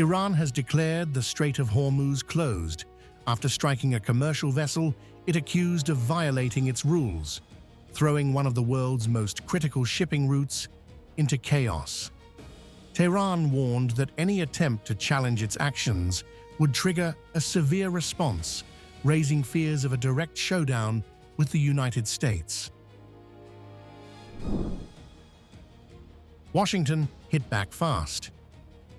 Iran has declared the Strait of Hormuz closed after striking a commercial vessel it accused of violating its rules, throwing one of the world's most critical shipping routes into chaos. Tehran warned that any attempt to challenge its actions would trigger a severe response, raising fears of a direct showdown with the United States. Washington hit back fast.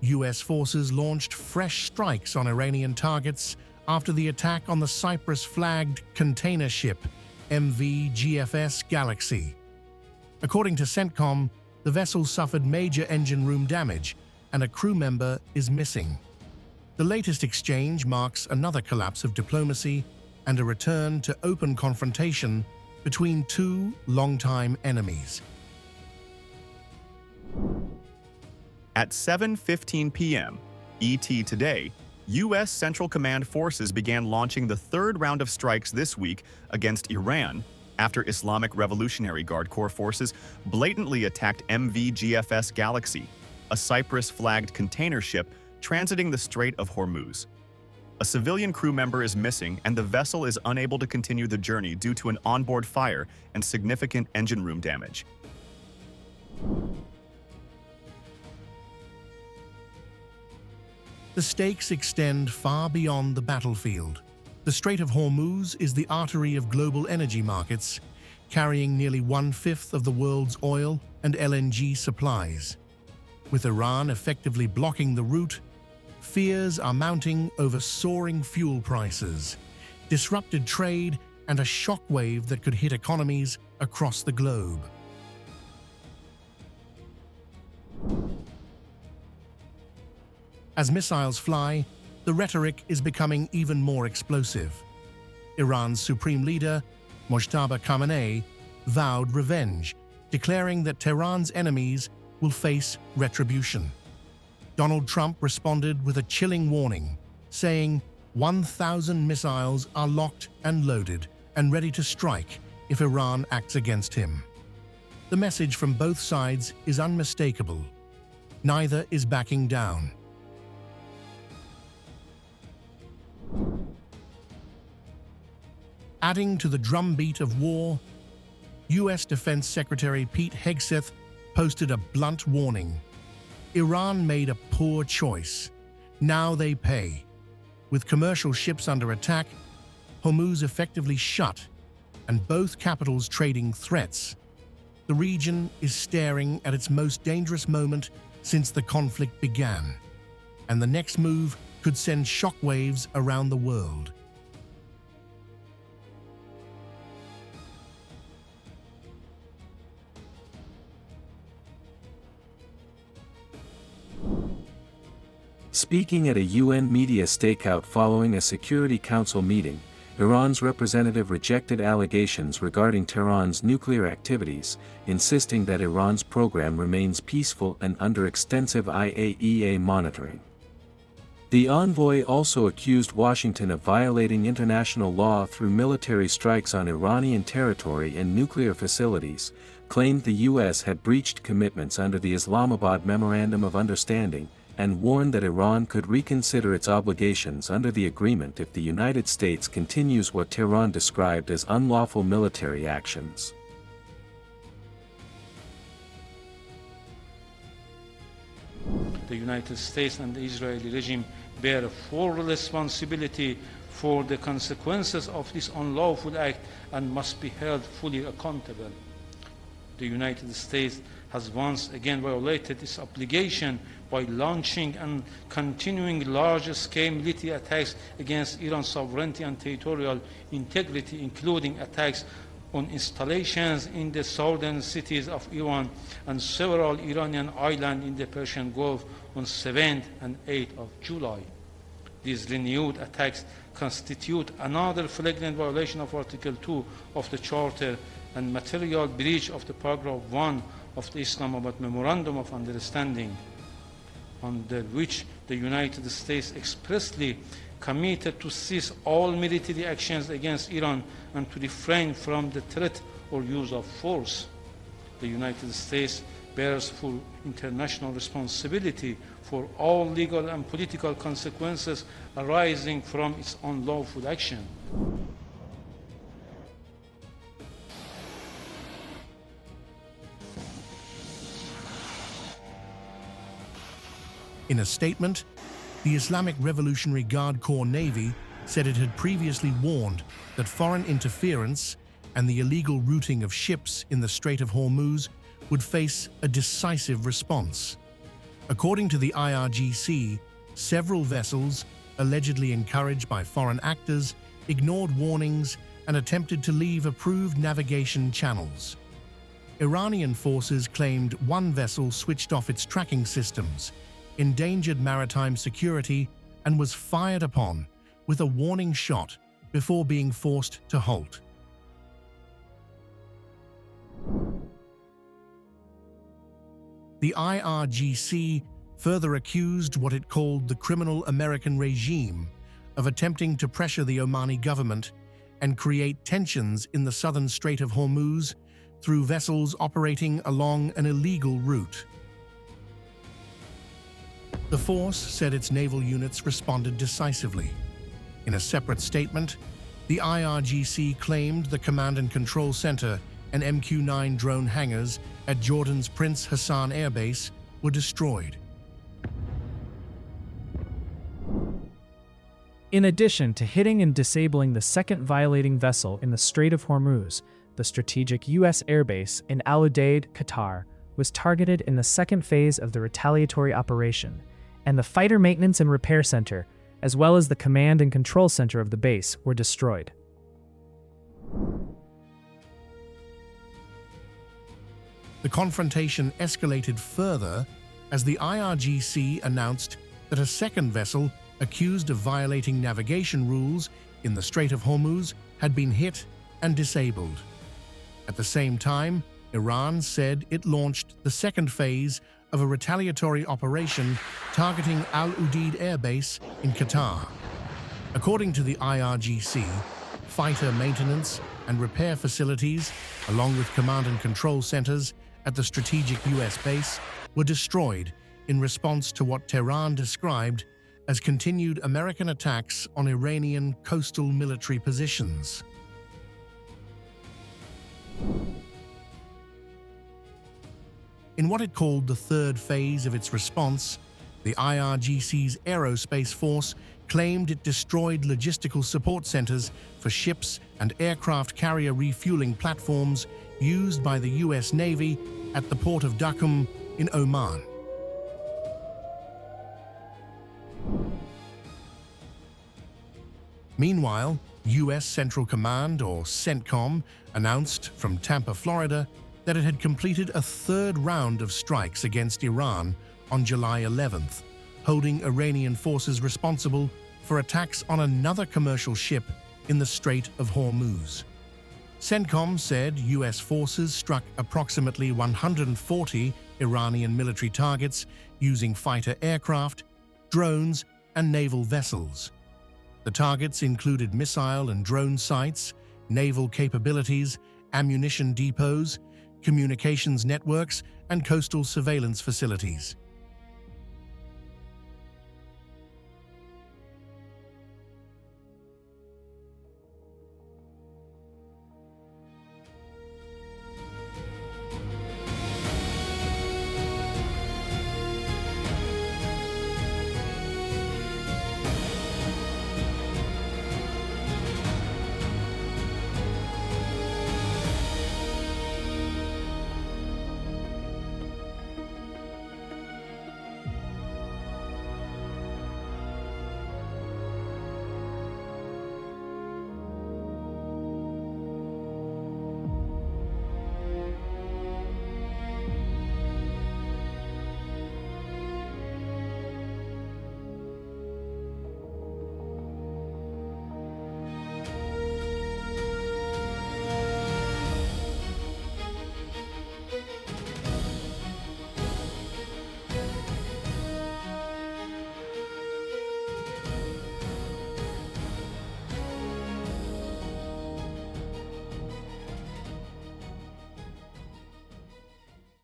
US forces launched fresh strikes on Iranian targets after the attack on the Cyprus-flagged container ship MV GFS Galaxy. According to CENTCOM, the vessel suffered major engine room damage and a crew member is missing. The latest exchange marks another collapse of diplomacy and a return to open confrontation between two longtime enemies. At 7:15 p.m. ET today, U.S. Central Command forces began launching the third round of strikes this week against Iran after Islamic Revolutionary Guard Corps forces blatantly attacked MV GFS Galaxy, a Cyprus-flagged container ship transiting the Strait of Hormuz. A civilian crew member is missing and the vessel is unable to continue the journey due to an onboard fire and significant engine room damage. The stakes extend far beyond the battlefield. The Strait of Hormuz is the artery of global energy markets, carrying nearly 1/5 of the world's oil and LNG supplies. With Iran effectively blocking the route, fears are mounting over soaring fuel prices, disrupted trade, and a shockwave that could hit economies across the globe. As missiles fly, the rhetoric is becoming even more explosive. Iran's supreme leader, Mojtaba Khamenei, vowed revenge, declaring that Tehran's enemies will face retribution. Donald Trump responded with a chilling warning, saying 1,000 missiles are locked and loaded and ready to strike if Iran acts against him. The message from both sides is unmistakable. Neither is backing down. Adding to the drumbeat of war, U.S. Defense Secretary Pete Hegseth posted a blunt warning. Iran made a poor choice. Now they pay. With commercial ships under attack, Hormuz effectively shut, and both capitals trading threats, the region is staring at its most dangerous moment since the conflict began, and the next move could send shockwaves around the world. Speaking at a UN media stakeout following a Security Council meeting, Iran's representative rejected allegations regarding Tehran's nuclear activities, insisting that Iran's program remains peaceful and under extensive IAEA monitoring. The envoy also accused Washington of violating international law through military strikes on Iranian territory and nuclear facilities, claimed the U.S. had breached commitments under the Islamabad Memorandum of Understanding, and warned that Iran could reconsider its obligations under the agreement if the United States continues what Tehran described as unlawful military actions. The United States and the Israeli regime bear a full responsibility for the consequences of this unlawful act and must be held fully accountable. The United States has once again violated its obligation by launching and continuing large-scale military attacks against Iran's sovereignty and territorial integrity, including attacks on installations in the southern cities of Iran and several Iranian islands in the Persian Gulf on 7th and 8th of July. These renewed attacks constitute another flagrant violation of Article 2 of the Charter and material breach of the Paragraph 1 of the Islamabad Memorandum of Understanding, under which the United States expressly committed to cease all military actions against Iran and to refrain from the threat or use of force. The United States bears full international responsibility for all legal and political consequences arising from its unlawful action. In a statement, the Islamic Revolutionary Guard Corps Navy said it had previously warned that foreign interference and the illegal routing of ships in the Strait of Hormuz would face a decisive response. According to the IRGC, several vessels, allegedly encouraged by foreign actors, ignored warnings and attempted to leave approved navigation channels. Iranian forces claimed one vessel switched off its tracking systems, endangered maritime security, and was fired upon with a warning shot before being forced to halt. The IRGC further accused what it called the criminal American regime of attempting to pressure the Omani government and create tensions in the southern Strait of Hormuz through vessels operating along an illegal route. The force said its naval units responded decisively. In a separate statement, the IRGC claimed the Command and Control Center and MQ-9 drone hangars at Jordan's Prince Hassan Air Base were destroyed. In addition to hitting and disabling the second violating vessel in the Strait of Hormuz, the strategic U.S. airbase in Al Udeid, Qatar, was targeted in the second phase of the retaliatory operation, and the Fighter Maintenance and Repair Center, as well as the Command and Control Center of the base, were destroyed. The confrontation escalated further as the IRGC announced that a second vessel accused of violating navigation rules in the Strait of Hormuz had been hit and disabled. At the same time, Iran said it launched the second phase of a retaliatory operation targeting Al Udeid Air Base in Qatar. According to the IRGC, fighter maintenance and repair facilities, along with command and control centers at the strategic U.S. base, were destroyed in response to what Tehran described as continued American attacks on Iranian coastal military positions. In what it called the third phase of its response, the IRGC's aerospace force claimed it destroyed logistical support centers for ships and aircraft carrier refueling platforms used by the U.S. Navy at the port of Duqm in Oman. Meanwhile, U.S. Central Command, or CENTCOM, announced from Tampa, Florida, that it had completed a third round of strikes against Iran on July 11th, holding Iranian forces responsible for attacks on another commercial ship in the Strait of Hormuz. CENTCOM said U.S. forces struck approximately 140 Iranian military targets using fighter aircraft, drones, and naval vessels. The targets included missile and drone sites, naval capabilities, ammunition depots, communications networks, and coastal surveillance facilities.